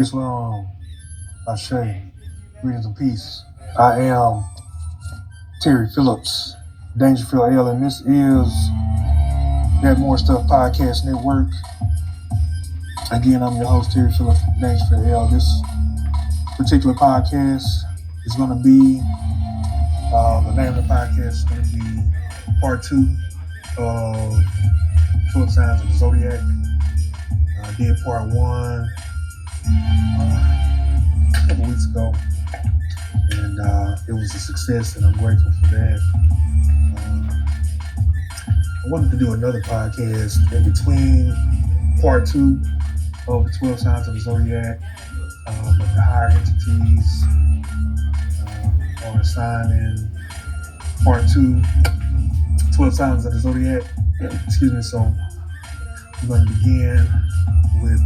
Islam, Ashe, greetings and peace. I am Terry Phillips, Dangerfield L, and this is That More Stuff Podcast Network. Again, I'm your host, Terry Phillips, Dangerfield L. This particular podcast is going to be, the name of the podcast is going to be part 2 of 12 Signs of the Zodiac. I did part 1 a couple weeks ago, and it was a success, and I'm grateful for that. I wanted to do another podcast in between part 2 of the 12 Signs of the Zodiac, but the higher entities are assigning part 2, 12 Signs of the Zodiac. Excuse me. So I'm going to begin with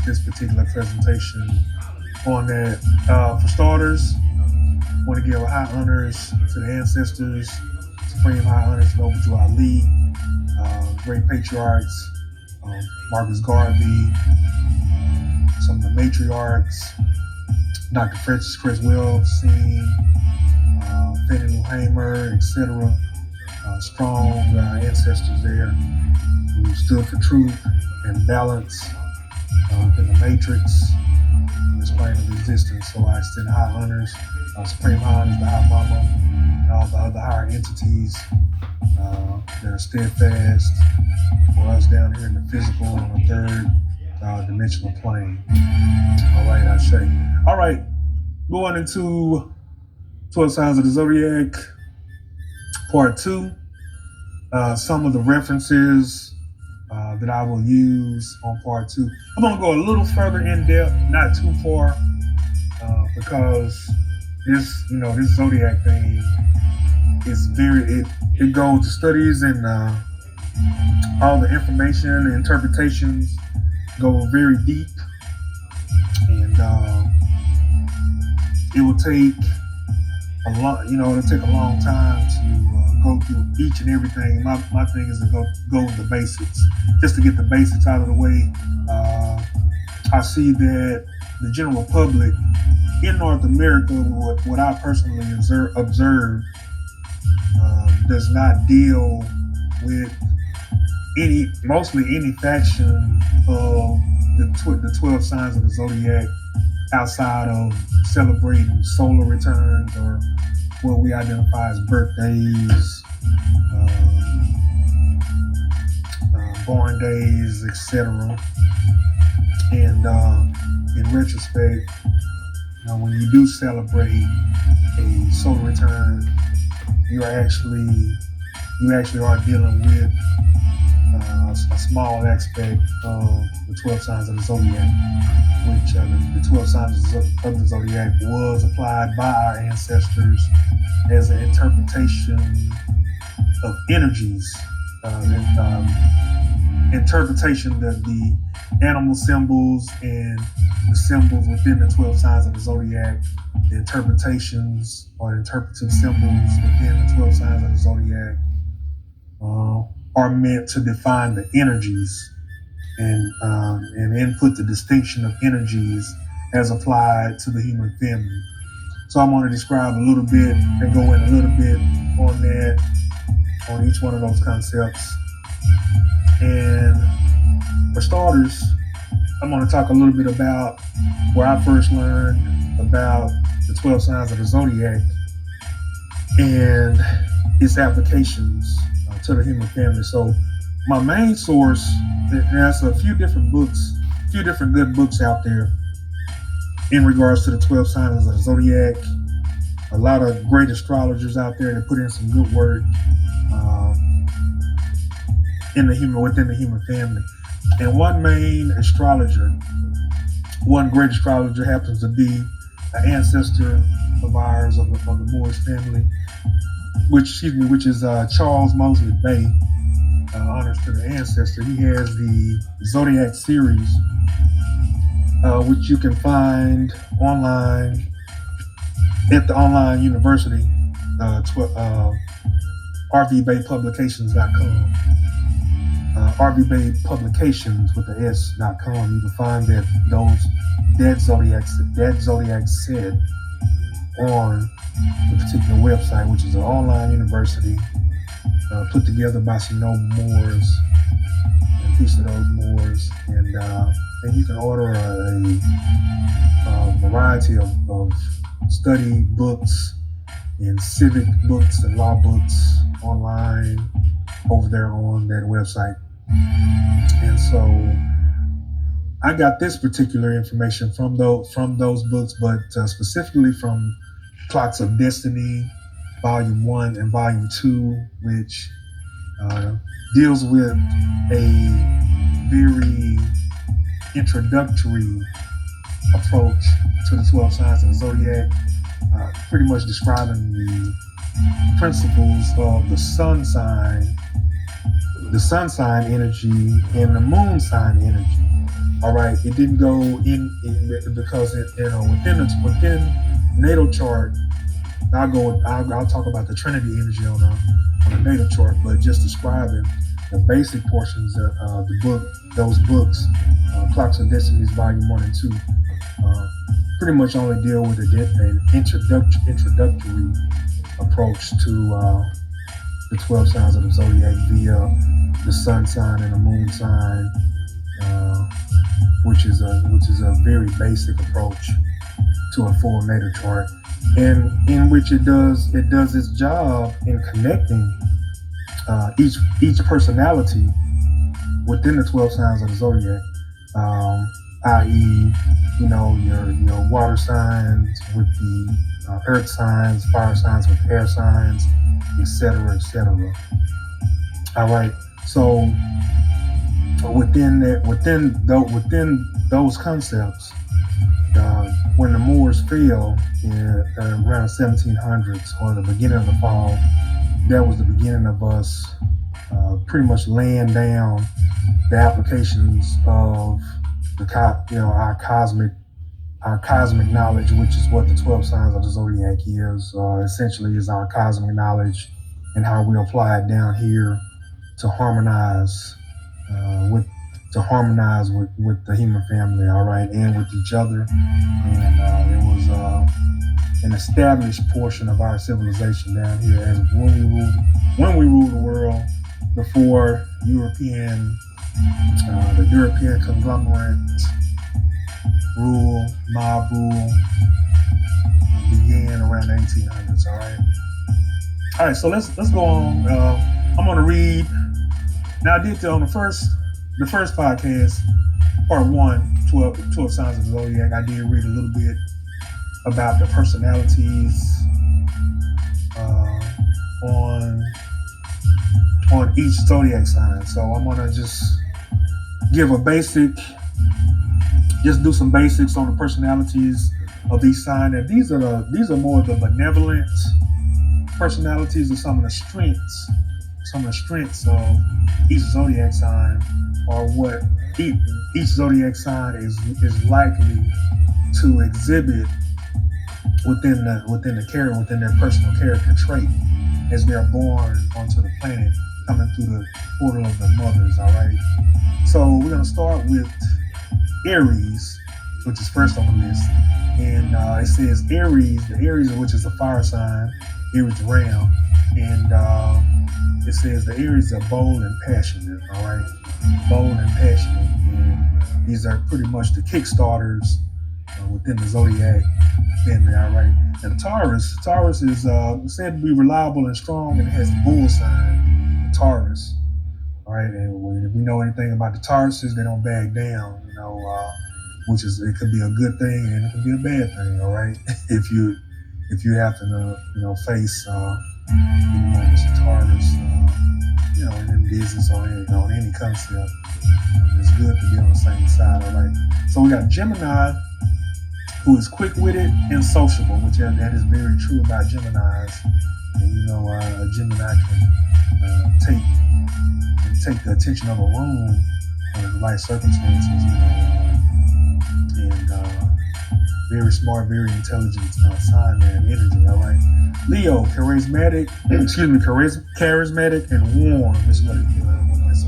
this particular presentation on that. For starters, I want to give high honors to the ancestors, supreme high honors to Noble Ali, great patriarchs, Marcus Garvey, some of the matriarchs, Dr. Francis Creswell, Fannie Lou Hamer, etc. Strong ancestors there who stood for truth and balance in the matrix, in this plane of existence. So I extend high honors, supreme high honors to High Mama and all the other higher entities that are steadfast for us down here in the physical on the third dimensional plane. All right, I say. All right, going into 12 Signs of the Zodiac, part 2. Some of the references that I will use on part 2. I'm going to go a little further in depth, not too far, because this Zodiac thing is it goes to studies, and all the information and interpretations go very deep, and it will take a long time to go through each and everything. My thing is to go with the basics, just to get the basics out of the way. I see that the general public in North America, what I personally observe, does not deal with mostly any faction of the 12 signs of the Zodiac outside of celebrating solar returns or what we identify as birthdays, born days, etc. And in retrospect, when you do celebrate a solar return, you actually are dealing with a small aspect of the 12 signs of the Zodiac, which the 12 signs of the Zodiac was applied by our ancestors as an interpretation of energies, interpretation of the animal symbols and the symbols within the 12 signs of the Zodiac. The interpretations or interpretive symbols within the 12 signs of the Zodiac are meant to define the energies and input the distinction of energies as applied to the human family. So I'm going to describe a little bit and go in a little bit on that, on each one of those concepts. And for starters, I'm going to talk a little bit about where I first learned about the 12 signs of the Zodiac and its applications to the human family. So my main source, there's a few different good books out there in regards to the 12 signs of the Zodiac. A lot of great astrologers out there that put in some good work within the human family. And one great astrologer happens to be an ancestor of ours, of the Moorish family, which is Charles Mosley Bay. Honors to the ancestor. He has the Zodiac series, which you can find online at the online university, rvbaypublications.com. RVbaypublications with the S.com. You can find those that Zodiac said on the particular website, which is an online university put together by some noble Moors, and peace to those Moors, and you can order a variety of study books and civic books and law books online over there on that website. And so I got this particular information from those books, but specifically from Clocks of Destiny, Volume 1 and Volume 2, which deals with a very introductory approach to the 12 signs of the zodiac, pretty much describing the principles of the sun sign energy and the moon sign energy. All right, it didn't go in because within natal chart. I'll talk about the Trinity energy on a natal chart, but just describing the basic portions of those books, Clocks of Destinies, Volume 1 and 2, pretty much only deal with an introductory approach to the 12 signs of the zodiac via the sun sign and the moon sign, which is a very basic approach to a full natal chart, and in which it does its job in connecting each personality within the 12 signs of the zodiac, i.e., your water signs with the earth signs, fire signs with air signs, etc., etc. All right, so within those concepts, when the Moors fell around 1700s or the beginning of the fall, that was the beginning of us pretty much laying down the applications of our cosmic knowledge, which is what the 12 signs of the zodiac is. Essentially, is our cosmic knowledge and how we apply it down here to harmonize with the human family, all right, and with each other. And it was an established portion of our civilization down here as when we ruled the world before the European conglomerate mob rule began around the 1800s. All right. So let's go on. I'm going to read. Now I did on the first podcast, part 1, 12 signs of the zodiac. I did read a little bit about the personalities on each zodiac sign. So I'm gonna just give do some basics on the personalities of each sign. And these are more the benevolent personalities of some of the strengths of each zodiac sign, or what each zodiac sign is likely to exhibit within their personal character trait as they're born onto the planet, coming through the portal of their mothers. All right. So we're gonna start with Aries, which is first on the list, and it says Aries, which is a fire sign, Aries ram, and it says the Aries are bold and passionate. All right, bold and passionate, and these are pretty much the kickstarters within the zodiac family. All right, and Taurus is said to be reliable and strong, and it has the bull sign, the Taurus. All right, and if we know anything about the Tauruses, they don't back down. It could be a good thing and it could be a bad thing. All right, if you have to face anyone that's a Taurus, in business or on any concept, it's good to be on the same side. All right, so we got Gemini, who is quick-witted and sociable, which that is very true about Geminis. And a Gemini can take the attention of a room under the right circumstances, and very smart, very intelligent sign and energy. All right, Leo, charismatic and warm is what this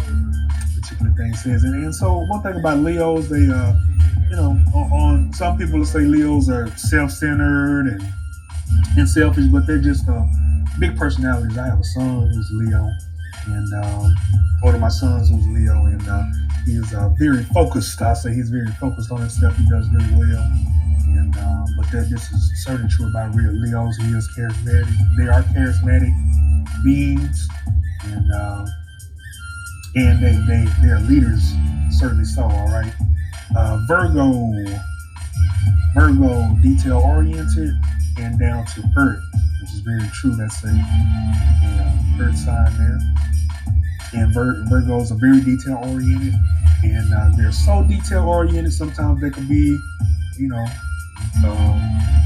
particular thing says. And so one thing about Leos, they on some people will say Leos are self-centered and selfish, but they're just big personalities. I have a son who's Leo, and one of my sons who's Leo, and he is very focused. I say he's very focused on himself. He does very well, and but this is certainly true about real Leos. He is charismatic. They are charismatic beings, and they are leaders, certainly so. All right, Virgo, detail oriented and down to earth, which is very true. That's a earth sign there. And Virgos are very detail oriented, and they're so detail oriented. Sometimes they can be, you know,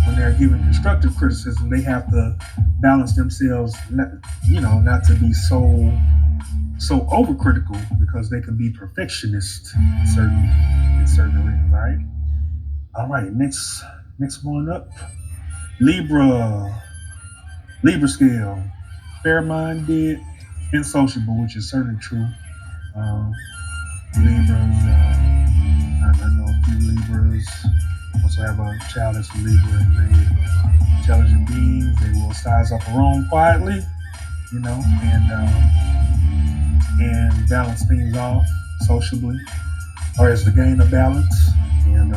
when they're given constructive criticism, they have to balance themselves, not to be so overcritical, because they can be perfectionists in certain arenas. All right. Next one up, Libra scale, fair-minded and sociable, which is certainly true. Libras, I know a few Libras. Also have a child that's a Libra, and they intelligent beings. They will size up a room quietly, and balance things off sociably, or as the gain of balance. And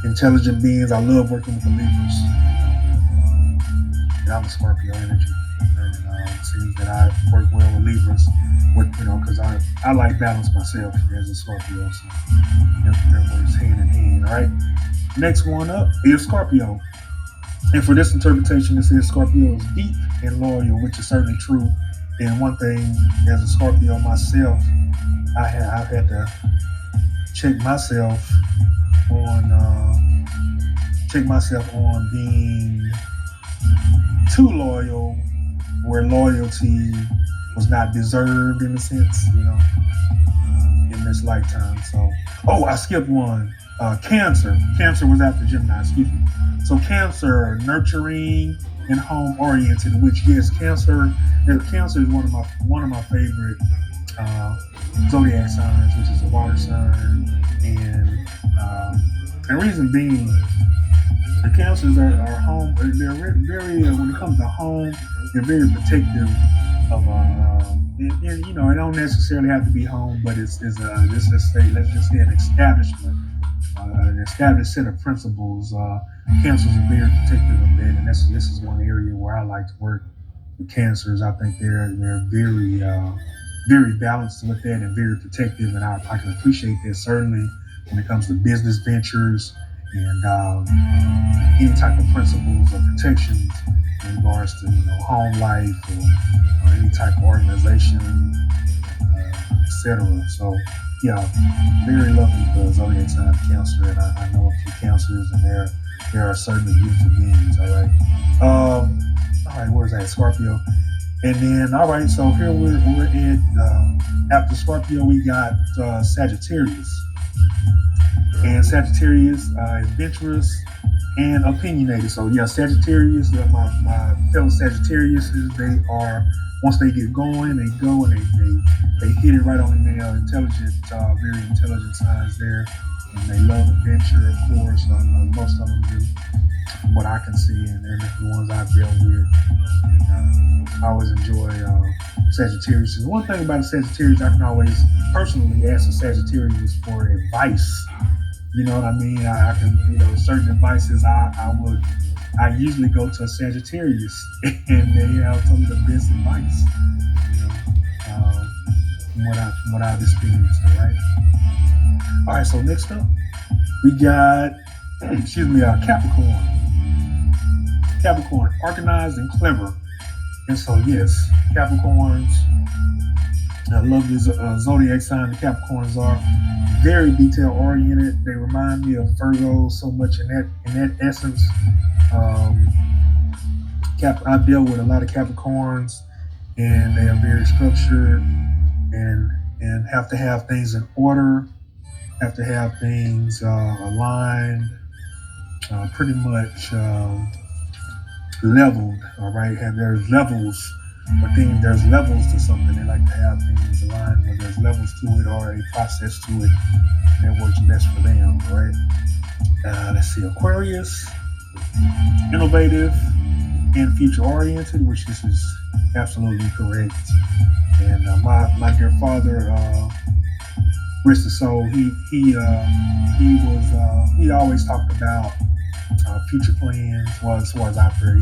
intelligent beings, I love working with the Libras. And I'm a Scorpio energy, and it seems that I work well with Libras, because I like balance myself as a Scorpio, so that works hand in hand. All right. Next one up is Scorpio, and for this interpretation, it says Scorpio is deep and loyal, which is certainly true. And one thing, as a Scorpio myself, I've had to check myself on being too loyal, where loyalty was not deserved, in a sense, in this lifetime. So, I skipped one. Cancer. Cancer was after Gemini. Excuse me. So Cancer, nurturing and home oriented. Which, yes, Cancer is one of my favorite zodiac signs, which is a water sign, and reason being, the Cancers are home. They're very when it comes to home, they're very protective of. It don't necessarily have to be home, but let's just say an establishment, an established set of principles. Cancers are very protective of that, and this is one area where I like to work with Cancers. I think they're very very balanced with that and very protective, and I can appreciate that, certainly when it comes to business ventures and any type of principles or protections in regards to home life or any type of organization, etc. So yeah, very lovely the zodiac sign Cancer, and I know a few Cancers, and they are certainly beautiful beings. All right, where's that? Scorpio. And then, all right, so here we're at, after Scorpio, we got Sagittarius. And Sagittarius, adventurous and opinionated. So yeah, Sagittarius, my fellow Sagittarius, they are, once they get going, they go and they hit it right on the nail. Intelligent, very intelligent signs there. And they love adventure, of course. Most of them do, from what I can see, and the ones I've dealt with. And I always enjoy Sagittarius. And one thing about a Sagittarius, I can always personally ask a Sagittarius for advice. You know what I mean? I can, certain advices I usually go to a Sagittarius, and they have some of the best advice, from what I've experienced. All right, so next up, we got, Capricorn. Capricorn, organized and clever. And so, yes, Capricorns, I love this zodiac sign. The Capricorns are very detail oriented. They remind me of Virgos so much in that essence. I've dealt with a lot of Capricorns, and they are very structured and have to have things in order, have to have things aligned, pretty much leveled. All right, and there's levels there's levels to something. They like to have things aligned where there's levels to it or a process to it that works best for them, right? Let's see, Aquarius, innovative and future oriented, which this is absolutely correct. And my dear father, rest his soul, he always talked about future plans. Well, as far as I've heard,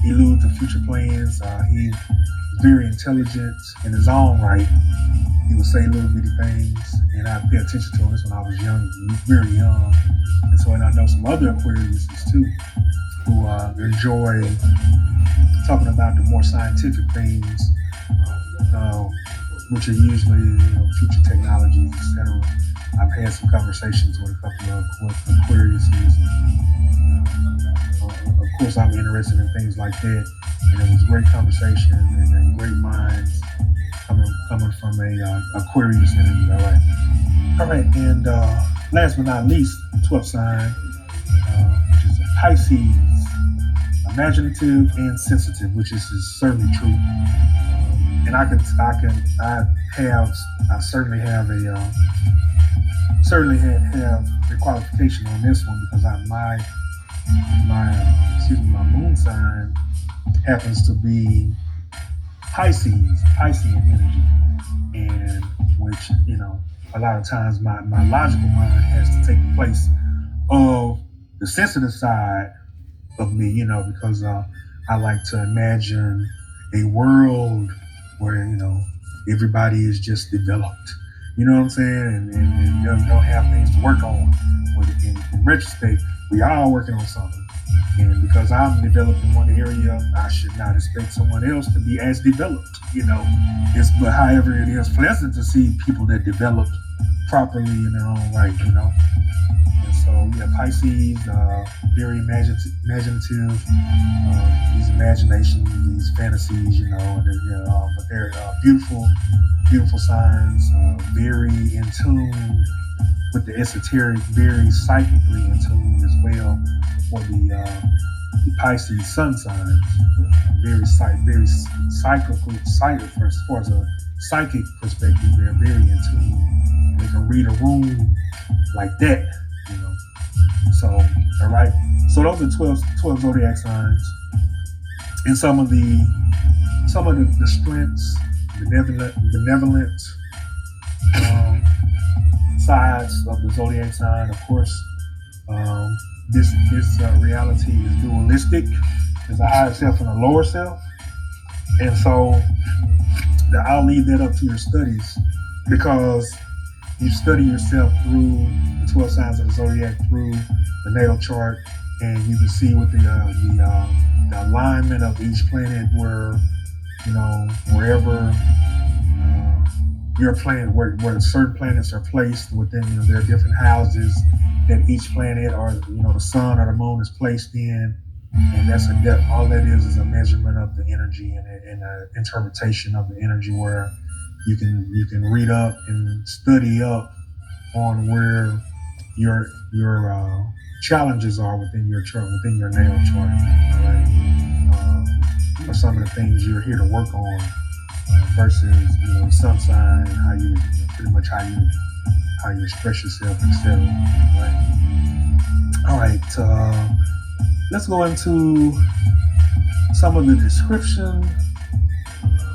he alluded to future plans. He's very intelligent in his own right. He would say little bitty things, and I pay attention to this when I was young, very young. And so, and I know some other Aquariuses too, who enjoy talking about the more scientific things, which are usually future technologies, etc. I've had some conversations with a couple of Aquariuses. Of course, I'm interested in things like that, and it was a great conversation and great minds coming from a Aquarius energy. All right, and last but not least, the 12th sign, which is a Pisces, imaginative and sensitive, which is certainly true. And I certainly have a qualification on this one because my moon sign happens to be Piscean energy, and which a lot of times my logical mind has to take the place of the sensitive side of me, because I like to imagine a world where everybody is just developed. You know what I'm saying? And don't have things to work on. But in retrospect, we are all working on something. And because I'm developed in one area, I should not expect someone else to be as developed. But however, it is pleasant to see people that develop properly in their own right. And so, yeah, Pisces, very imaginative, these imaginations, these fantasies, but they're beautiful signs, very in tune with the esoteric, very psychically in tune as well for the Pisces sun signs. Very psychical, as far as a psychic perspective, they're very in tune. They can read a room like that. So, all right. So those are 12 zodiac signs, and some of the strengths, benevolent sides of the zodiac sign. Of course, this reality is dualistic. There's a higher self and a lower self, and so I'll leave that up to your studies, because you study yourself through the 12 signs of the zodiac, through the natal chart, and you can see with the alignment of each planet where wherever your planet, where certain planets are placed within their different houses that each planet or the sun or the moon is placed in, and that's a depth. All that is a measurement of the energy and an interpretation of the energy, where you can read up and study up on where your challenges are within your chart, within your natal chart. All right, or some of the things you're here to work on, versus the sun sign, how you pretty much how you express yourself, etc. Right. All right. Let's go into some of the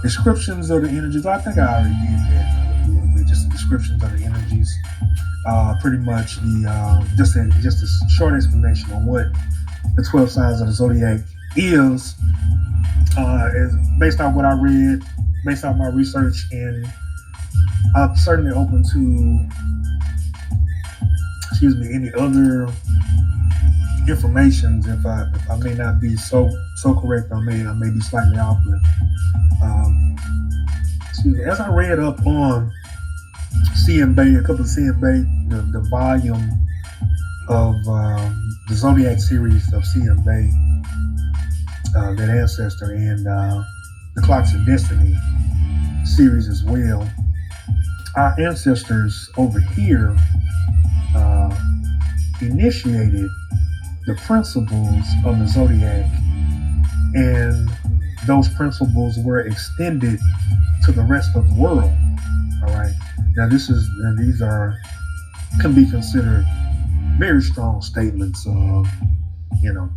descriptions of the energies. I think I already did that a little bit, just the descriptions of the energies. Pretty much just a short explanation on what the 12 signs of the zodiac is based on what I read, based on my research, and I'm certainly open to any other informations. If I may not be so correct, I may be slightly off, but as I read up on CM a couple of CM the volume of the Zodiac series of CM that Ancestor, and the Clocks of Destiny series as well. Our ancestors over here initiated the principles of the Zodiac, and those principles were extended to the rest of the world. All right. Now these are can be considered very strong statements of, you know,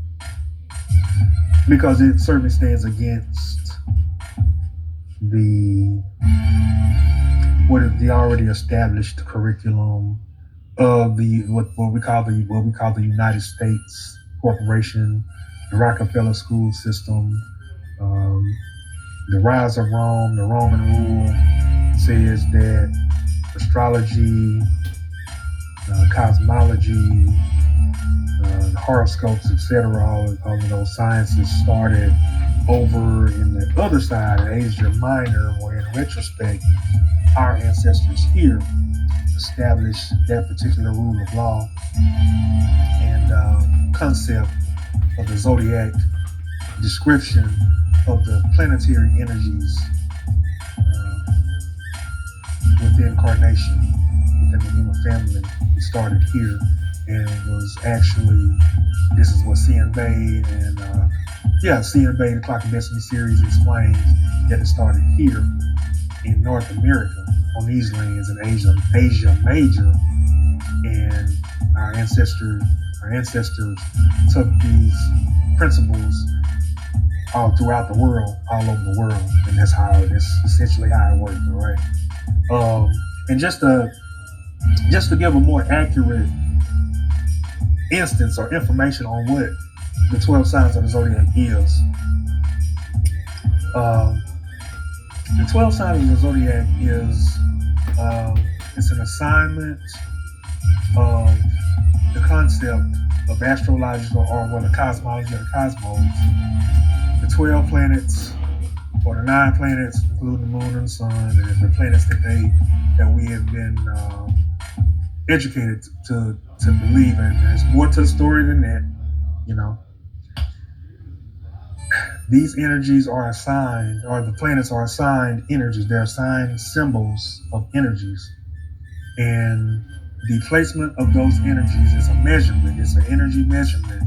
because it certainly stands against the what is the already established curriculum of the what we call the United States Corporation, the Rockefeller school system, um, the rise of Rome, the Roman rule says that astrology, cosmology, horoscopes, etc., all of those sciences started over in the other side, in Asia Minor, where in retrospect, our ancestors here established that particular rule of law and concept of the zodiac description of the planetary energies within incarnation, within the human family. It started here and was actually, this is what C.N. Bay and C.N. Bay, the Clock and Destiny series explains that it started here in North America, on these lands in Asia Major, and our ancestors took these principles all throughout the world, all over the world, and that's essentially how it worked. All right, and just to give a more accurate instance or information on what the 12 signs of the zodiac is. The 12 signs of the zodiac is it's an assignment of the concept of astrology or the cosmology of the cosmos. The 12 planets, or the 9 planets, including the moon and the sun, and the planets that we have been educated to believe in. There's more to the story than that, you know. These energies are assigned, or the planets are assigned energies. They're assigned symbols of energies. And the placement of those energies is a measurement. It's an energy measurement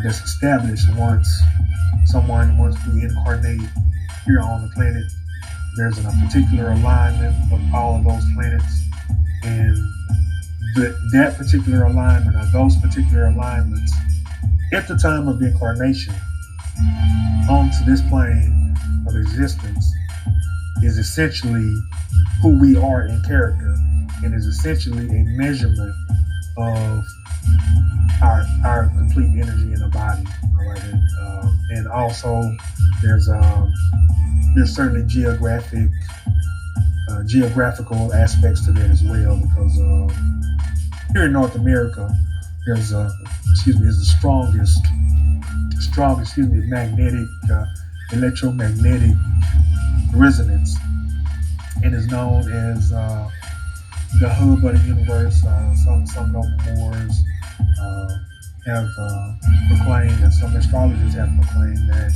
that's established once we incarnate here on the planet. There's a particular alignment of all of those planets. And that particular alignment, or those particular alignments, at the time of incarnation onto this plane of existence, is essentially who we are in character, and is essentially a measurement of our complete energy in the body. All right, and also there's certainly geographical aspects to that as well, because here in North America, there's the strongest magnetic electromagnetic resonance, and is known as the hub of the universe. Some noble Moors have proclaimed, and some astrologers have proclaimed, that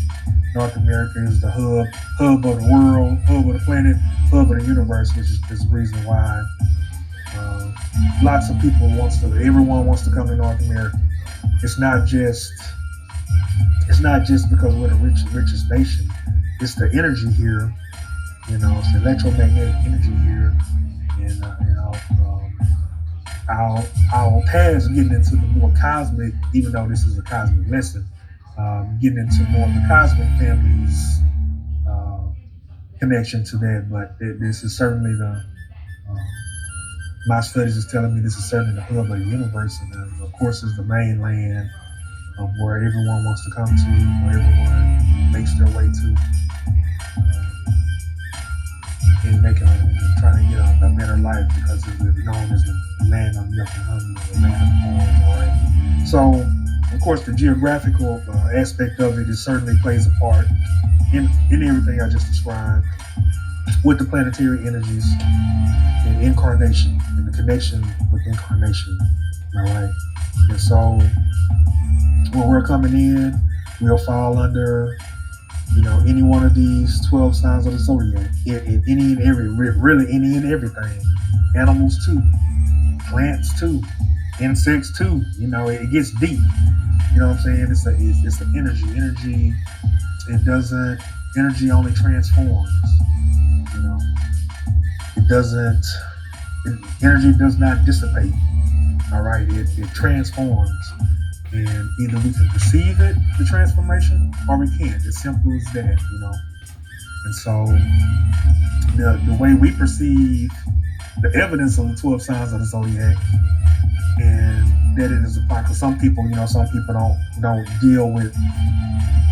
North America is the hub of the world, hub of the planet, hub of the universe, which is the reason why lots of people everyone wants to come to North America. It's not just because we're the richest nation. It's the energy here, it's the electromagnetic energy here, and I'll pass getting into the more cosmic, even though this is a cosmic lesson, getting into more of the cosmic family's connection to that. But this is certainly my studies is telling me this is certainly the hub of the universe, and of course is the mainland of where everyone wants to come to, where everyone makes their way to, and trying to get a better life, because it's known as the land of milk and honey, the land of corn. All right. So, of course, the geographical aspect of it certainly plays a part in everything I just described, with the planetary energies and incarnation and the connection with incarnation. All right. And so, when we're coming in, we'll fall under, any one of these 12 signs of the zodiac, in any and everything. Animals too, plants too, insects too. It gets deep. You know what I'm saying? It's the energy. It doesn't. Energy only transforms. You know, it doesn't. Energy does not dissipate. All right, it transforms, and either we can perceive it, the transformation, or we can't. It's simple as that. You know, and so the way we perceive the evidence of the 12 signs of the zodiac, and that it is applied. Because some people, some people don't deal with.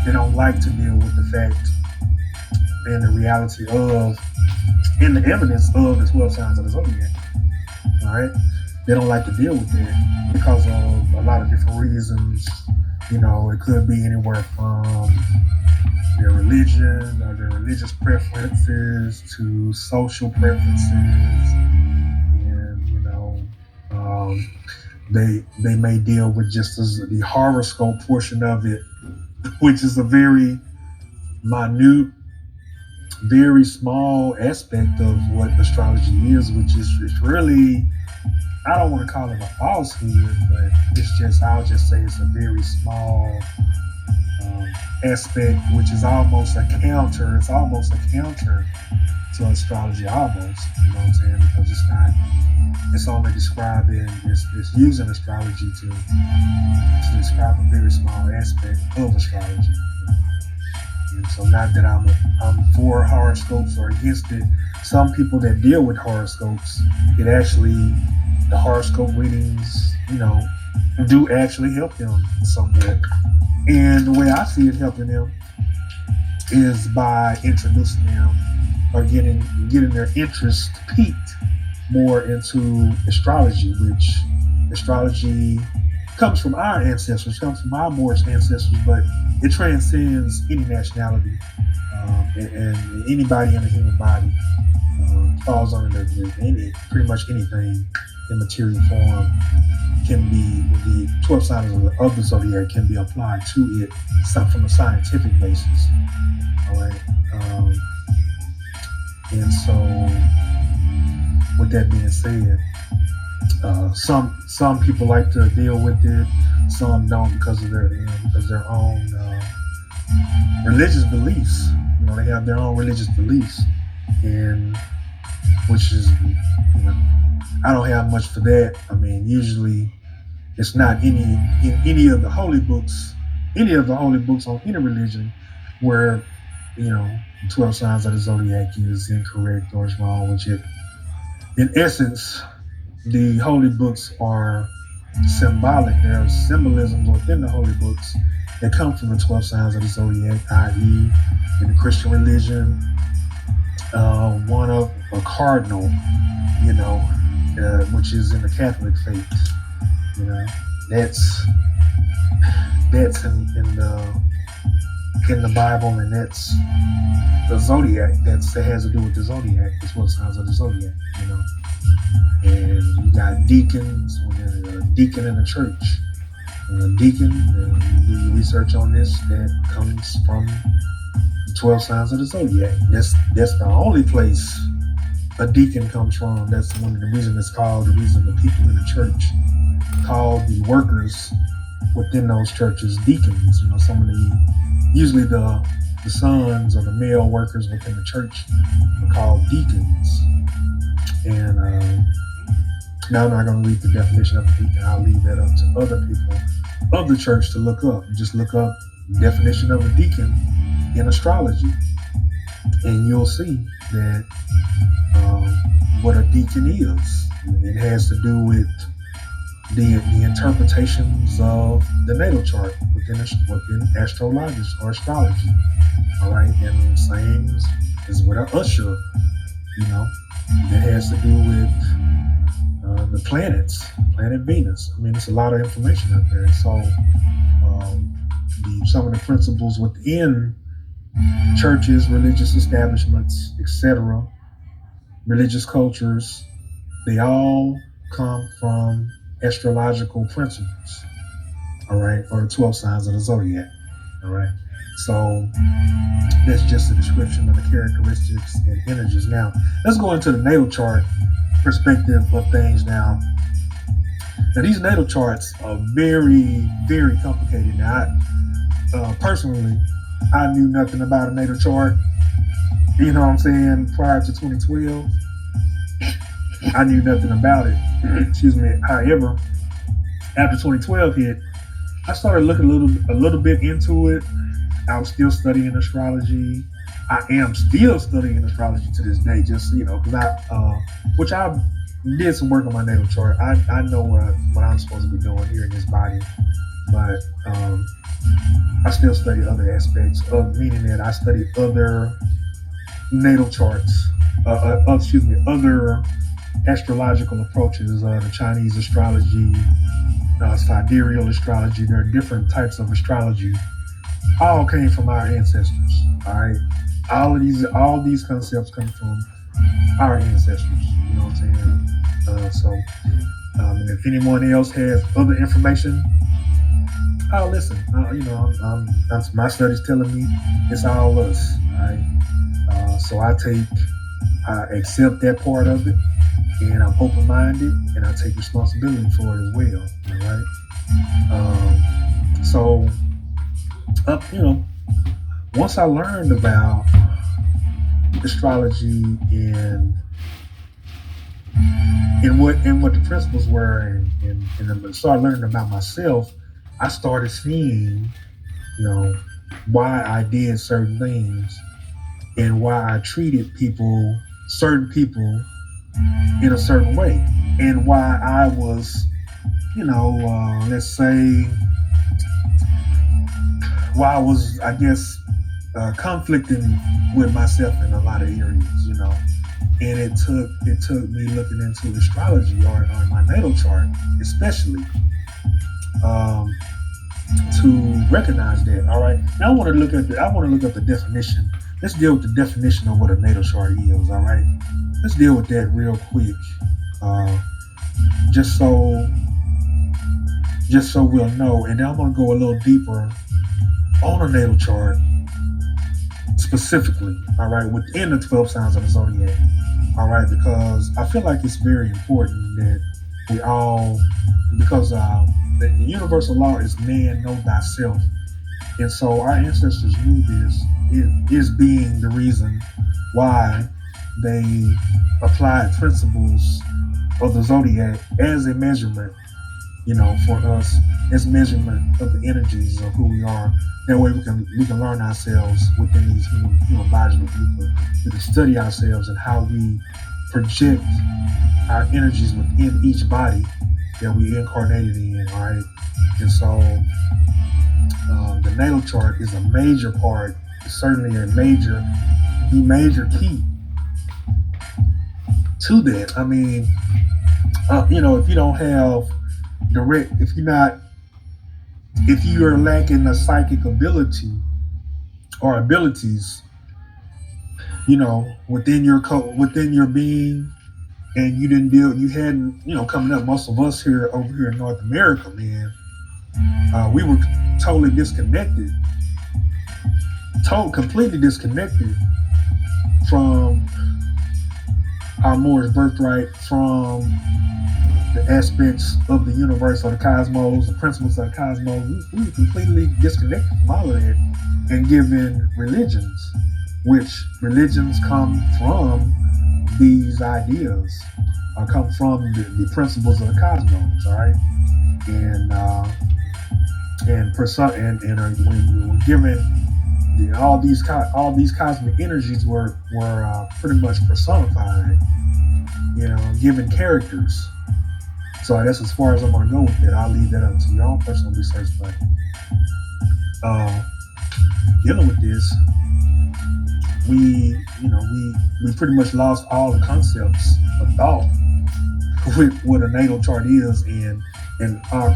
They don't like to deal with the fact and the reality of and the evidence of the 12 signs of the zodiac. All right, they don't like to deal with that because of a lot of different reasons. It could be anywhere from their religion or their religious preferences to social preferences, and they may deal with just as the horoscope portion of it, which is a very minute, very small aspect of what astrology is, which is really, I don't want to call it a falsehood, but I'll just say it's a very small aspect, which is almost a counter. It's almost a counter to astrology, almost. You know what I'm saying? Because it's only describing, it's using astrology to describe a very small aspect of astrology. And so, not that I'm for horoscopes or against it. Some people that deal with horoscopes, the horoscope readings, do actually help them somewhat. And the way I see it helping them is by introducing them or getting their interest piqued more into astrology, which astrology comes from our ancestors, comes from our Moorish ancestors, but it transcends any nationality, and anybody in the human body falls under pretty much anything in material form can be, the 12 signs of the zodiac can be applied to it from a scientific basis. All right. And so, with that being said, some people like to deal with it, some don't because of their own religious beliefs. They have their own religious beliefs, and which is, I don't have much for that. I mean, usually it's not in any of the holy books on any religion where 12 signs of the zodiac is incorrect or is wrong, which in essence, the holy books are symbolic. There are symbolisms within the holy books that come from the 12 signs of the zodiac, i.e., in the Christian religion, one of a cardinal, which is in the Catholic faith. That's in the Bible, and that's the zodiac. That has to do with the zodiac. The 12 signs of the zodiac. And you got deacons, a deacon in the church. A deacon, and you do your research on this, that comes from the 12 signs of the zodiac. That's the only place a deacon comes from. That's one of the reasons the reason the people in the church call the workers within those churches deacons. Usually the sons or the male workers within the church are called deacons. And now I'm not going to read the definition of a deacon. I'll leave that up to other people of the church to look up. Just look up the definition of a deacon in astrology, and you'll see that what a deacon is. It has to do with the interpretations of the natal chart within astrologics or astrology. All right, and the same is with an usher. It has to do with the planets, planet Venus. I mean, it's a lot of information out there. So, some of the principles within churches, religious establishments, etc., religious cultures, they all come from astrological principles. All right, or the 12 signs of the zodiac. All right. So that's just a description of the characteristics and energies. Now, let's go into the natal chart perspective of things now. Now these natal charts are very, very complicated. Now, personally, I knew nothing about a natal chart. You know what I'm saying? Prior to 2012, I knew nothing about it. Excuse me. However, after 2012 hit, I started looking a little bit into it. I was still studying astrology. I am still studying astrology to this day. Just because which I did some work on my natal chart. I know what I'm supposed to be doing here in this body, but I still study other aspects of meaning that I study other natal charts. Other astrological approaches. The Chinese astrology, sidereal astrology. There are different types of astrology. All came from our ancestors. All right, all these concepts come from our ancestors. You know what I'm saying? And if anyone else has other information, I'll listen. That's my studies telling me it's all us. All right. So I accept that part of it, and I'm open-minded, and I take responsibility for it as well. All right. So, once I learned about astrology and what the principles were, and started learning about myself, I started seeing, why I did certain things and why I treated certain people in a certain way, and why I was, let's say, why I was, I guess, conflicting with myself in a lot of areas, and it took me looking into astrology or my natal chart, especially, to recognize that. All right, now I want to look up the definition. Let's deal with the definition of what a natal chart is. All right, let's deal with that real quick, just so we'll know. And then I'm going to go a little deeper on a natal chart specifically. All right, within the 12 signs of the zodiac. All right, because I feel like it's very important that we all, because the universal law is man know thyself. And so our ancestors knew this. It is being the reason why they applied principles of the zodiac as a measurement, for us, as measurement of the energies of who we are. That way we can learn ourselves within these human bodies. We can study ourselves and how we project our energies within each body that we incarnated in. All right, and so the natal chart is a major part. It's certainly the major key to that. I mean, if you don't have if you are lacking a psychic ability or abilities, within your being, and you hadn't, coming up, most of us over here in North America, man, we were totally disconnected, completely disconnected from our Moorish birthright, from the aspects of the universe or the cosmos, the principles of the cosmos. We were completely disconnected from all of that and given religions, which religions come from these ideas, or come from the principles of the cosmos, all right? When we were given all these cosmic energies were pretty much personified, given characters. So that's as far as I'm going to go with it. I'll leave that up to your own personal research. But dealing with this, we pretty much lost all the concepts of thought with what a natal chart is, and our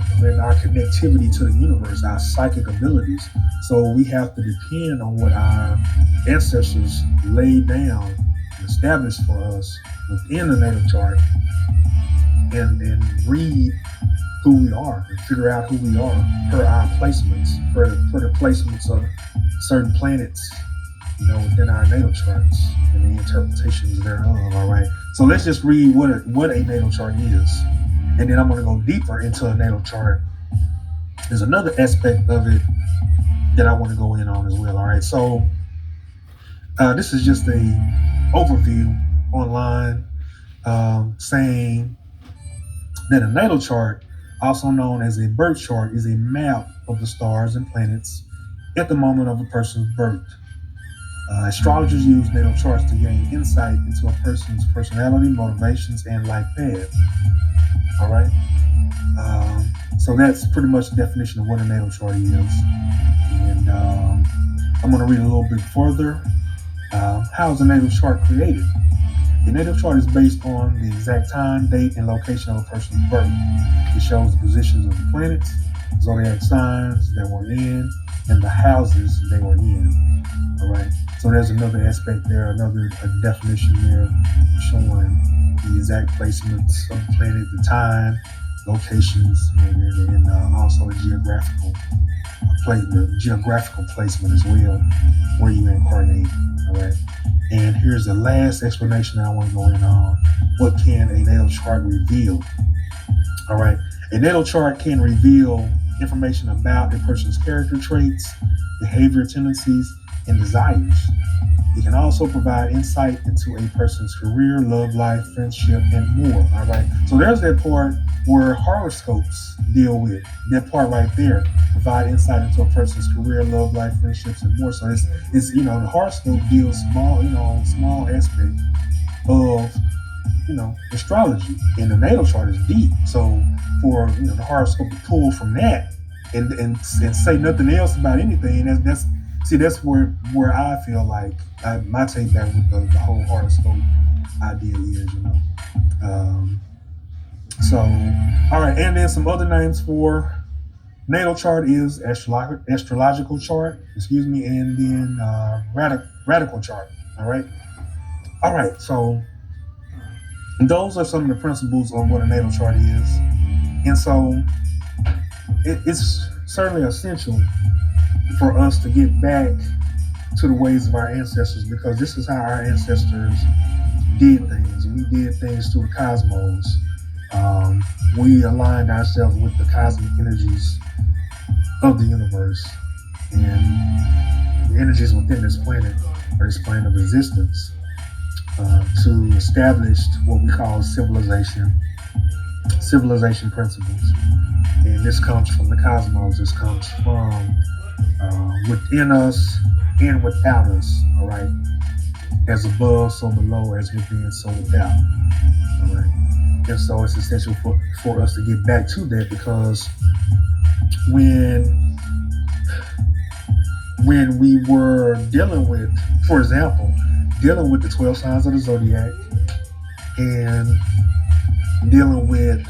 connectivity to the universe, our psychic abilities. So we have to depend on what our ancestors laid down and established for us within the natal chart, and read who we are and figure out who we are per our placements, per the placements of certain planets, within our natal charts and the interpretations thereof. All right. So let's just read what a natal chart is. and then I'm going to go deeper into a natal chart. There's another aspect of it that I want to go in on as well. All right, so this is just a overview online saying that a natal chart, also known as a birth chart, is a map of the stars and planets at the moment of a person's birth. Astrologers use natal charts to gain insight into a person's personality, motivations, and life path. All right. So that's pretty much the definition of what a natal chart is. And I'm going to read a little bit further. How is a natal chart created? A natal chart is based on the exact time, date, and location of a person's birth. It shows the positions of the planets, zodiac signs they were in, and the houses they were in. All right. So there's another aspect there, another definition there showing the exact placements of the planet, the time, locations, and also the geographical placement as well, where you incarnate. All right. And here's the last explanation I want to go in on. What can a natal chart reveal? All right. A natal chart can reveal information about a person's character traits, behavior tendencies, and desires. It can also provide insight into a person's career, love life, friendship, and more. All right. So there's that part where horoscopes deal with. That part right there provide insight into a person's career, love life, friendships, and more. So it's the horoscope deals small aspect of astrology, and the natal chart is deep. So for the horoscope to pull from that and say nothing else about anything, that's where I feel like my take back with the whole horoscope idea is, So, all right, and then some other names for natal chart is astrological chart, and then radical chart. All right. So those are some of the principles of what a natal chart is, and so it's certainly essential for us to get back to the ways of our ancestors, because this is how our ancestors did things. We did things through the cosmos. We aligned ourselves with the cosmic energies of the universe and the energies within this planet, or this plane of existence, to establish what we call civilization principles. And this comes from the cosmos. This comes from within us and without us. All right. As above, so below, as within, so without. All right. And so it's essential for us to get back to that, because when we were dealing with, for example, the 12 signs of the zodiac and dealing with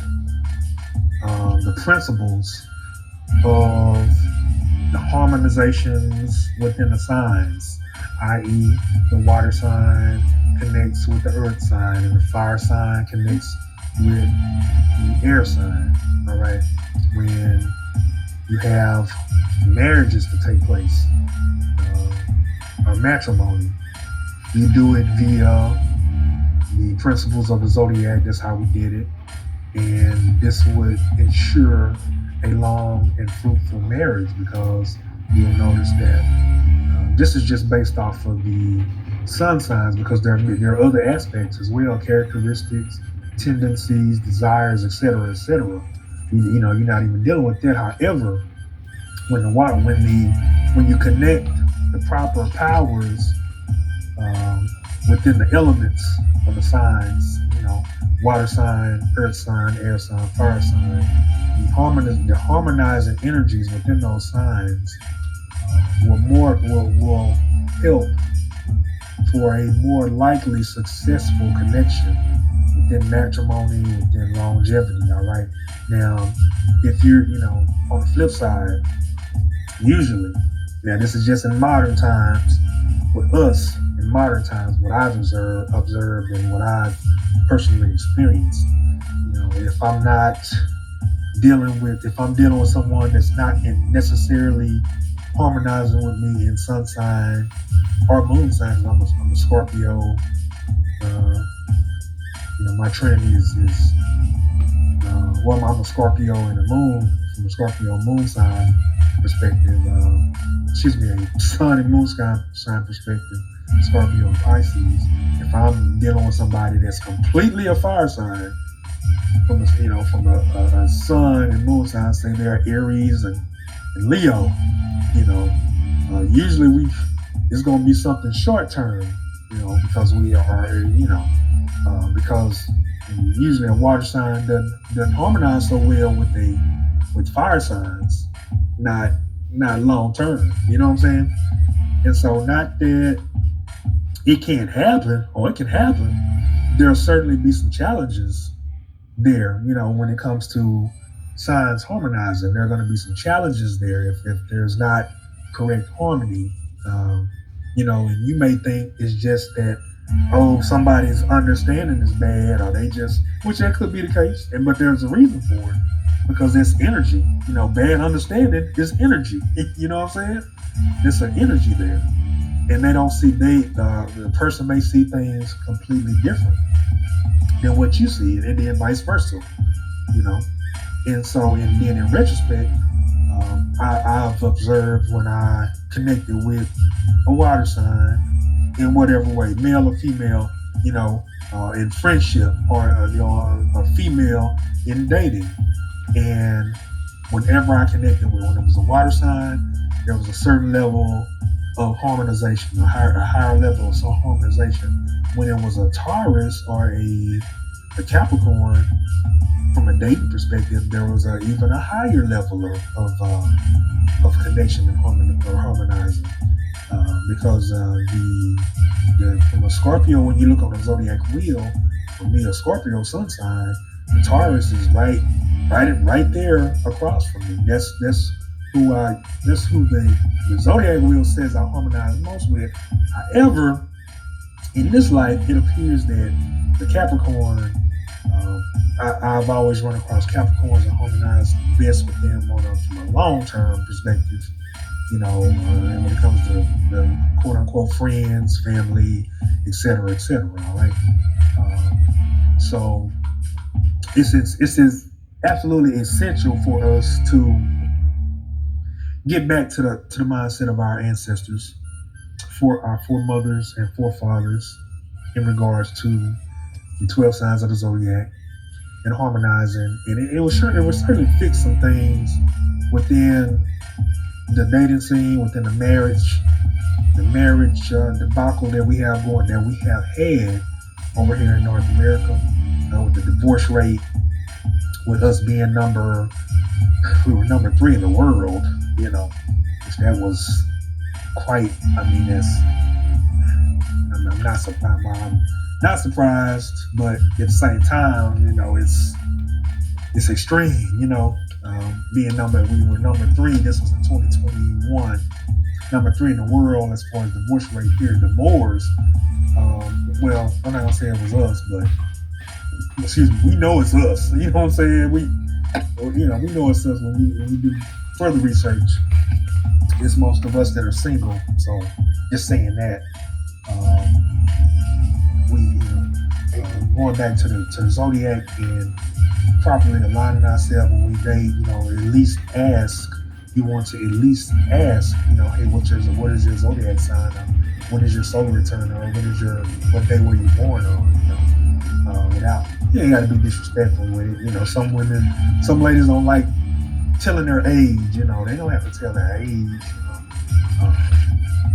the principles of the harmonizations within the signs, i.e., the water sign connects with the earth sign, and the fire sign connects with the air sign. All right. When you have marriages to take place, or matrimony, you do it via the principles of the zodiac. That's how we did it. And this would ensure a long and fruitful marriage, because you'll notice that this is just based off of the sun signs, because there are other aspects as well, characteristics, tendencies, desires, etc., etc. You're not even dealing with that. However, when you connect the proper powers within the elements of the signs, water sign, earth sign, air sign, fire sign, the harmonizing energies within those signs will help for a more likely successful connection within matrimony, within longevity. All right. Now, if you're, on the flip side, usually, now this is just in modern times, with us in modern times, what I've observed and what I've personally experienced, if I'm dealing with someone that's not necessarily harmonizing with me in sun sign or moon sign, I'm a Scorpio. My trinity is well, I'm a Scorpio in the moon, from a Scorpio moon sign perspective, a sun and moon sign perspective, Scorpio and Pisces. If I'm dealing with somebody that's completely a fire sign, from a sun and moon sign, say they're Aries and Leo, usually it's going to be something short term, because we are, because usually a water sign doesn't harmonize so well with fire signs, not long term. You know what I'm saying? And so, not that it can't happen, or it can happen. There'll certainly be some challenges there. When it comes to signs harmonizing, there are going to be some challenges there if there's not correct harmony. And you may think it's just that, somebody's understanding is bad, or which that could be the case, but there's a reason for it, because it's energy. Bad understanding is energy. You know what I'm saying? It's an energy there, and they don't see the person may see things completely different than what you see, and then vice versa. And so, and then in retrospect, I've observed when I connected with a water sign in whatever way, male or female, in friendship, or a female in dating. And whenever I connected with, when it was a water sign, there was a certain level of harmonization, a higher level of harmonization. When it was a Taurus or a Capricorn, from a dating perspective, there was even a higher level of connection and harmonizing, because from a Scorpio, when you look on the zodiac wheel, for me, a Scorpio sun sign, the Taurus is right there across from me. That's who the zodiac wheel says I harmonize most with. However, in this life, it appears that the Capricorn, I've always run across Capricorns and harmonized best with them from a long-term perspective, and when it comes to the quote-unquote friends, family, etc., all right? So it's absolutely essential for us to get back to the mindset of our ancestors, for our foremothers and forefathers, in regards to the 12 signs of the zodiac and harmonizing. And it will certainly fix some things within the dating scene, within the marriage debacle that we have had over here in North America, with the divorce rate, with us being we were number 3 in the world, which that was quite, I'm not surprised, but at the same time, it's extreme, we were number 3, this was in 2021, number 3 in the world as far as divorce rate here, divorce. Well, I'm not gonna say it was us, but we know it's us. You know what I'm saying? We know it's us when we do further research. It's most of us that are single. So just saying that, going back to the zodiac and properly aligning ourselves when we date, at least ask. You want to at least ask, hey, what is your zodiac sign? When is your solar return? Or what day were you born on? Without, you ain't got to be disrespectful with it. Some ladies don't like telling their age. They don't have to tell their age.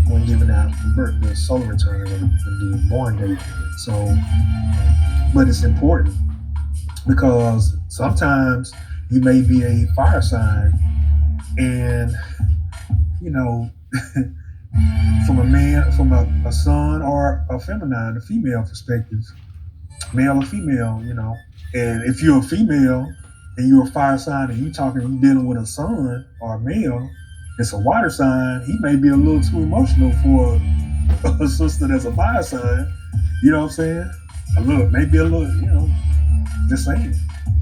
When giving out the solar return or the born date. So, but it's important because sometimes you may be a fire sign, and from a sun or a female perspective, male or female, and if you're a female and you're a fire sign and you dealing with a sun or a male, it's a water sign, he may be a little too emotional for a sister that's a fire sign. You know what I'm saying? Maybe a little, just saying.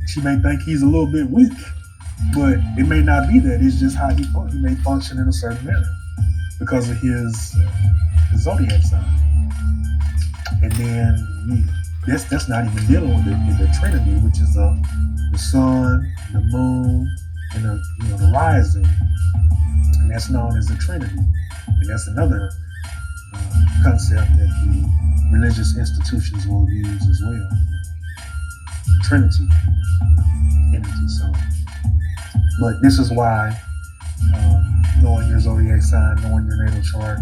She may think he's a little bit weak, but it may not be that. It's just how he may function in a certain manner because of his zodiac sign. And then that's not even dealing with the Trinity, which is the sun, the moon, and the rising, and that's known as the Trinity, and that's another concept that the religious institutions will use as well. Trinity energy. So, but this is why knowing your zodiac sign, knowing your natal chart,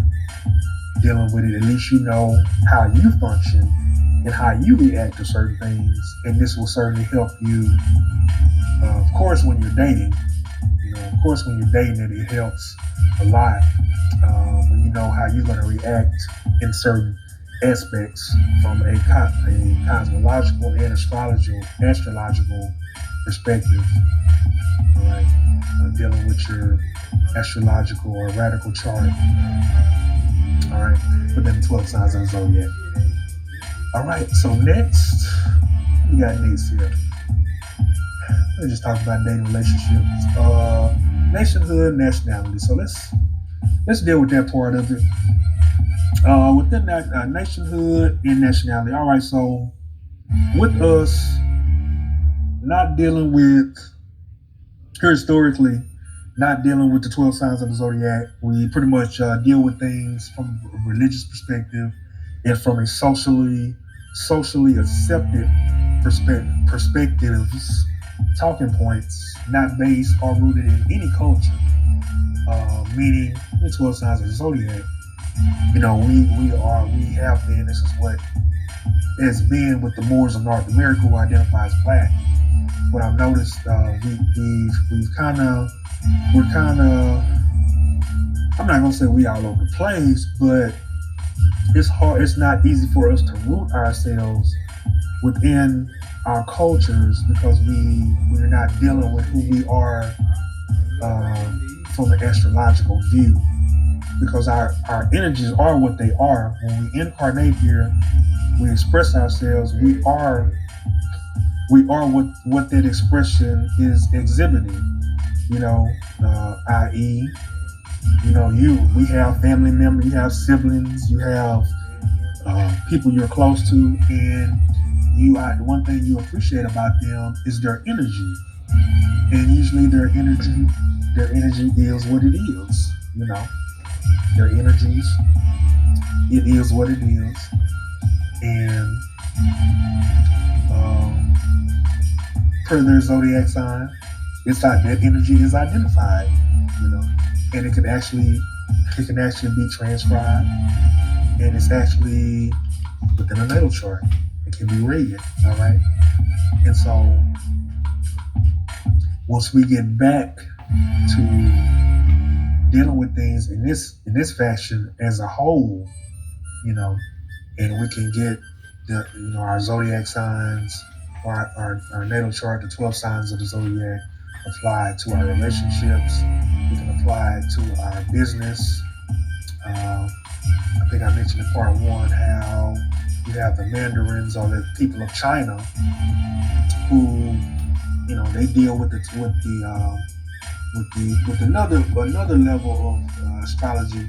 dealing with it, at least you know how you function and how you react to certain things, and this will certainly help you. Of course, when you're dating, it helps a lot when you know how you're going to react in certain aspects from a cosmological and astrological perspective. All right, dealing with your astrological or radical chart. All right, within the 12 signs of the zodiac. All right, so next, what we got next here? Let's just talk about dating relationships, nationhood, nationality. So let's deal with that part of it. Within that nationhood and nationality. All right, so with us not dealing with historically, not dealing with the 12 signs of the zodiac, we pretty much deal with things from a religious perspective and from a socially accepted perspectives, talking points, not based or rooted in any culture. Meaning the 12 signs of the zodiac. We have been. This is what has been with the Moors of North America who identify as black. What I've noticed, we're kind of. I'm not gonna say we all over the place, but it's hard. It's not easy for us to root ourselves within our cultures because we're not dealing with who we are from an astrological view. Because our energies are what they are. When we incarnate here, we express ourselves. We are what that expression is exhibiting. I.e., we have family members, you have siblings, you have people you're close to, and one thing you appreciate about them is their energy. And usually their energy is what it is. Their energies, it is what it is, and per their zodiac sign, it's like that energy is identified, and it can actually be transcribed, and it's actually within a natal chart. It can be read, all right. And so once we get back to dealing with things in this fashion as a whole, and we can get our zodiac signs, our natal chart, the 12 signs of the zodiac applied to our relationships. We can apply it to our business. I think I mentioned in part one how you have the Mandarins or the people of China who, they deal with another level of astrology,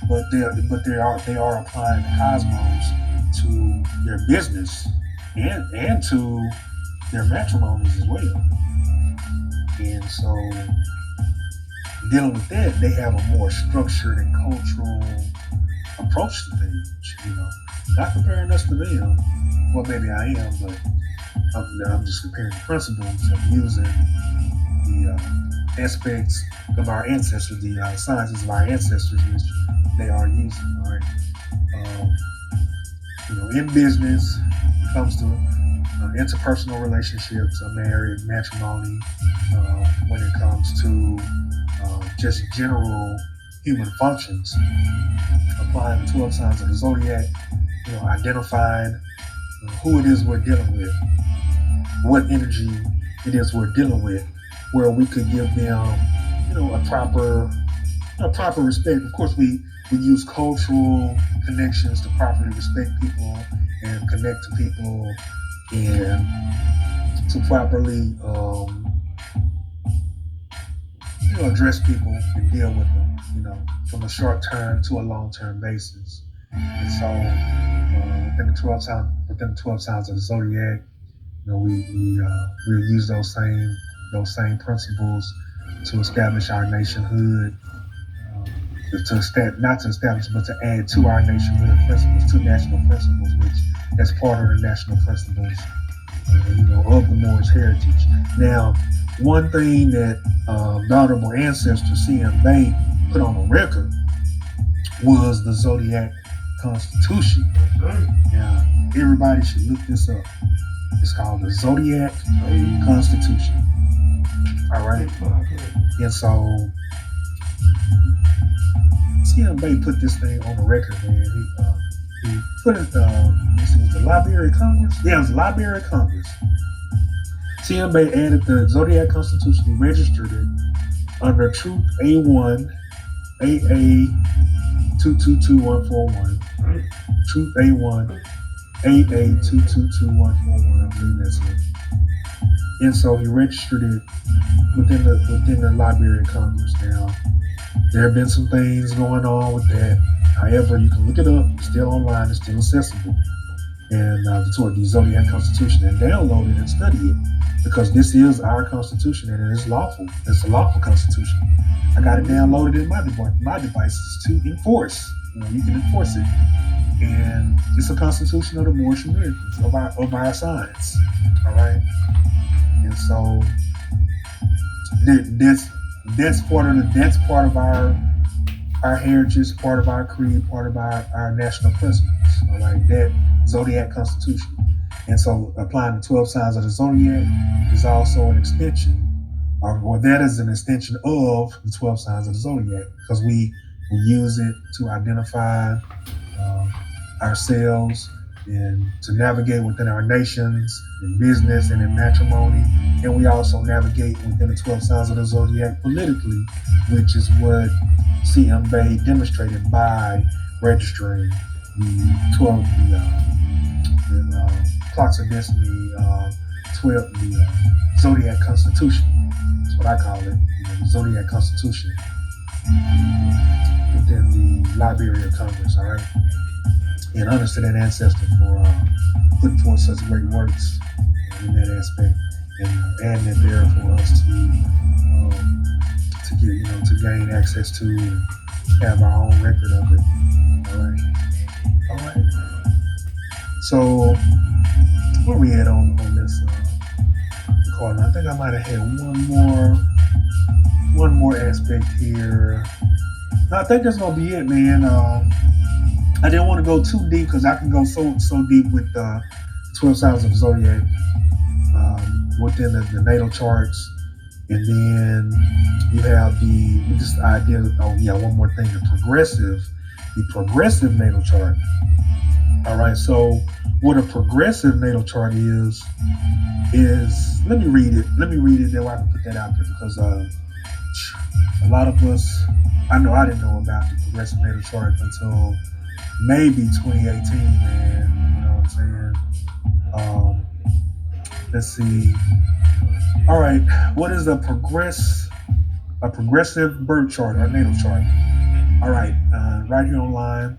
but they are applying the cosmos to their business and to their matrimonies as well. And so dealing with that, they have a more structured and cultural approach to things. Not comparing us to them. Well, maybe I am, but I'm just comparing the principles of using the aspects of our ancestors, the sciences of our ancestors, which they are using. All right. In business, it comes to interpersonal relationships, marriage, matrimony. When it comes to just general human functions, applying the 12 signs of the zodiac, identifying who it is we're dealing with, what energy it is we're dealing with, where we could give them, a proper respect. Of course, we use cultural connections to properly respect people and connect to people and to properly, address people and deal with them, from a short term to a long term basis. And so within the 12 signs of the zodiac, we'll use those same principles to establish our nationhood, not to establish, but to add to our nationhood principles, to national principles, which that's part of the national principles, of the Moorish heritage. Now, one thing that the honorable ancestor C.M. Bay put on the record was the Zodiac Constitution. Now, everybody should look this up. It's called the Zodiac Constitution. All right. And so, C.M. Bay put this thing on the record, man. He put it, the Library of Congress? Yeah, it was the Library of Congress. C.M. Bay added the Zodiac Constitution. He registered it under Truth A1, AA 222141. Truth A1, AA 222141. I believe that's it. And so he registered it within the Library of Congress. Now, there have been some things going on with that. However, you can look it up. It's still online. It's still accessible. And the Zodiac Constitution, and download it and study it, because this is our Constitution and it is lawful. It's a lawful Constitution. I got it downloaded in my devices to enforce. You can enforce it, and it's a Constitution of the Moorish Americans, of our science. All right, and so that's part of our heritage, part of our creed, part of our national principles. All right, that Zodiac Constitution. And so applying the 12 signs of the Zodiac is also an extension, or that is an extension of the 12 signs of the Zodiac, because we use it to identify ourselves and to navigate within our nations, in business and in matrimony. And we also navigate within the 12 signs of the Zodiac politically, which is what C.M. Bay demonstrated by registering the 12, Clocks of Destiny, the Zodiac Constitution. That's what I call it, the Zodiac Constitution within the Library of Congress. All right, and honors to that ancestor for putting forth such great works in that aspect, and adding it there for us to get, to gain access to, and have our own record of it. All right. So, where we at on this recording? I think I might have had one more aspect here. No, I think that's gonna be it, man. I didn't want to go too deep, because I can go so deep with 12 signs of the Zodiac within the natal charts, and then you have this idea. One more thing: the progressive natal chart. All right, so what a progressive natal chart is let me read it. That way I can put that out there, because a lot of us, I know I didn't know about the progressive natal chart until maybe 2018, man. You know what I'm saying? Let's see. All right, what is a progressive birth chart or natal chart? All right, right here online.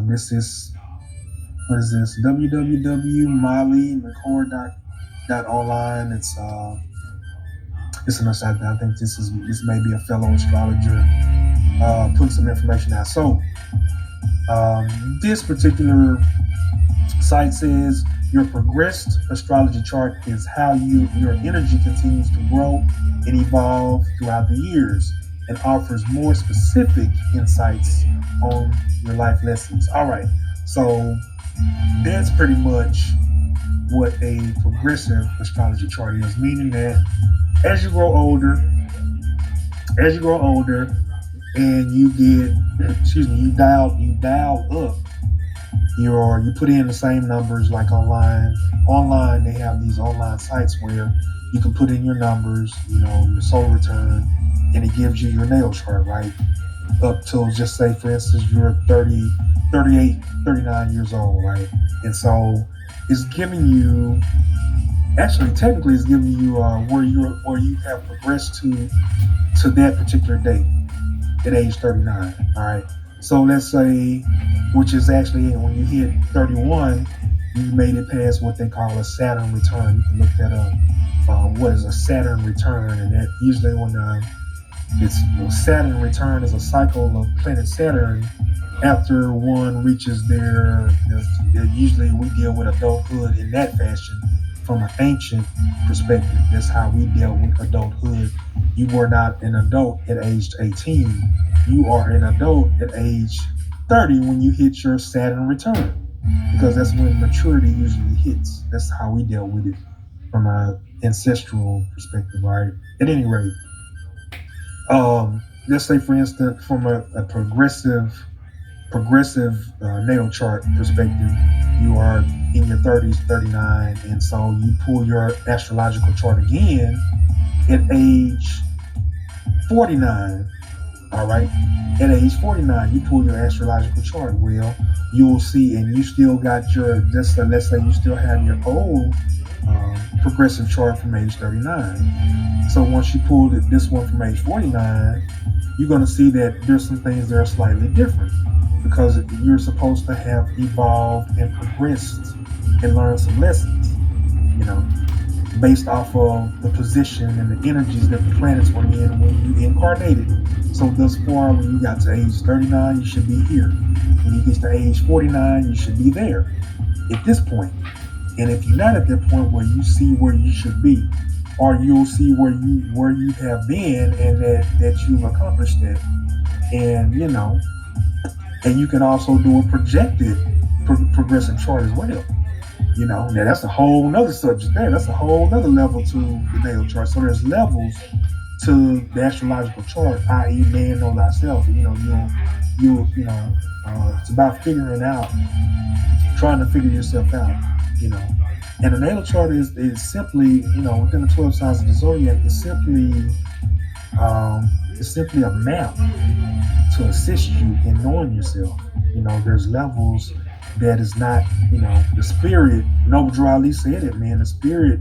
This is, what is this? www.mollymccord.online. It's an site. I think this may be a fellow astrologer putting some information out. So this particular site says your progressed astrology chart is how your energy continues to grow and evolve throughout the years, and offers more specific insights on your life lessons. All right, so that's pretty much what a progressive astrology chart is, meaning that as you grow older, and you dial up you put in the same numbers, like online. Online, they have these online sites where you can put in your numbers, your solar return, and it gives you your natal chart, right? Up till, just say, for instance, you're 30, 38, 39 years old, right? And so it's giving you, technically it's giving you where you have progressed to that particular date at age 39, all right? So let's say which is actually when you hit 31, you made it past what they call a Saturn return. You can look that up. What is a Saturn return? And that usually when it's Saturn return is a cycle of planet Saturn after one reaches usually we deal with adulthood in that fashion from an ancient perspective. That's how we dealt with adulthood. You were not an adult at age 18. You are an adult at age 30 when you hit your Saturn return, because that's when maturity usually hits. That's how we dealt with it from an ancestral perspective, right? At any rate, let's say, for instance, from a progressive natal chart perspective, you are in your 30s, 39, and so you pull your astrological chart again at age 49. All right, at age 49, you pull your astrological chart. Well, you'll see, and you still got your, let's say you still have your old progressive chart from age 39. So once you pull this one from age 49, you're going to see that there's some things that are slightly different, because you're supposed to have evolved and progressed and learned some lessons, based off of the position and the energies that the planets were in when you incarnated. So thus far, when you got to age 39, you should be here. When you get to age 49, you should be there at this point. And if you're not at that point where you see where you should be, or you'll see where you have been and that you've accomplished it, and and you can also do a projected progressive chart as well. Now that's a whole nother subject there. That's a whole nother level to the natal chart. So there's levels to the astrological chart, i.e., man know thyself. It's about figuring out, trying to figure yourself out. And the natal chart is simply, within the 12 signs of the zodiac, it's simply a map to assist you in knowing yourself. There's levels that is not, the spirit. Noble Drew Ali said it, man. The spirit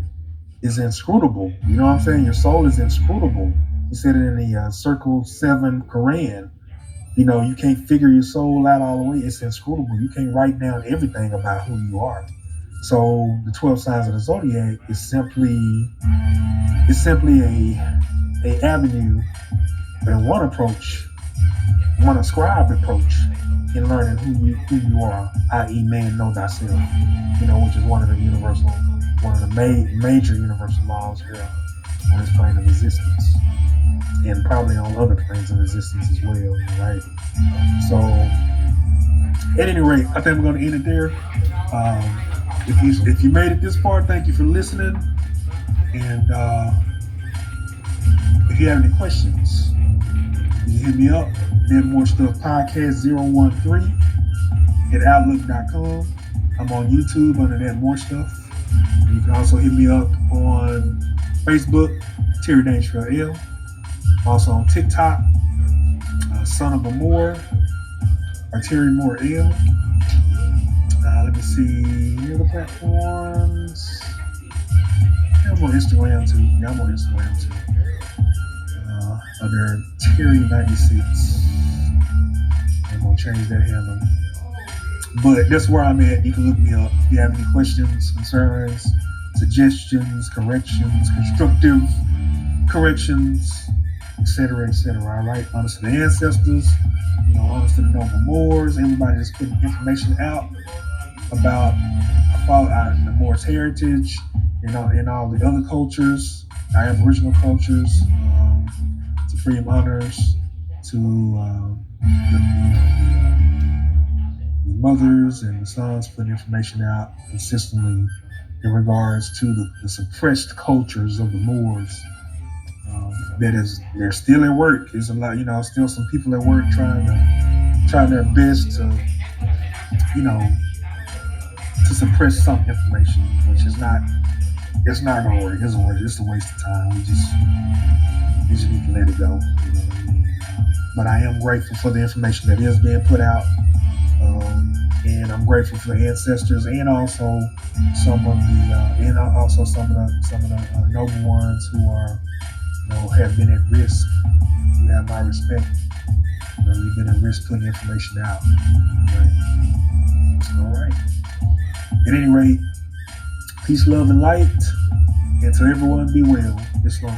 is inscrutable. You know what I'm saying? Your soul is inscrutable. He said it in the Circle 7 Quran. You can't figure your soul out all the way. It's inscrutable. You can't write down everything about who you are. So the 12 signs of the zodiac is simply a avenue and one ascribed approach in learning who you are, i.e., man know thyself. Which is one of the major universal laws here on this plane of existence, and probably on other planes of existence as well, right? So, at any rate, I think we're going to end it there. If you made it this far, thank you for listening. And if you have any questions, you can hit me up. That More Stuff Podcast 013 at outlook.com. I'm on YouTube under That More Stuff. And you can also hit me up on Facebook, Terry Dangerfield L. Also on TikTok, Son of a Moore, or Terry Moore L. Let me see, any other platforms? Yeah, I'm on Instagram too. Under Terry96. I'm going to change that handle. But that's where I'm at. You can look me up if you have any questions, concerns, suggestions, corrections, constructive corrections, etc., etc. All right, honest to the ancestors, honest to the noble Moors, everybody that's putting information out about the Moors heritage, and all the other cultures, our Aboriginal cultures, Supreme honors to the mothers and the sons putting information out consistently in regards to the suppressed cultures of the Moors. They're still at work. There's a lot, still some people at work trying their best to suppress some information, which is not. It's not gonna work. It's a waste of time. We just need to let it go. But I am grateful for the information that is being put out, and I'm grateful for the ancestors, and also some of the noble ones who are have been at risk. You have my respect. We've been enriched putting information out. All right. At any rate, peace, love, and light. And to everyone, be well. It's long.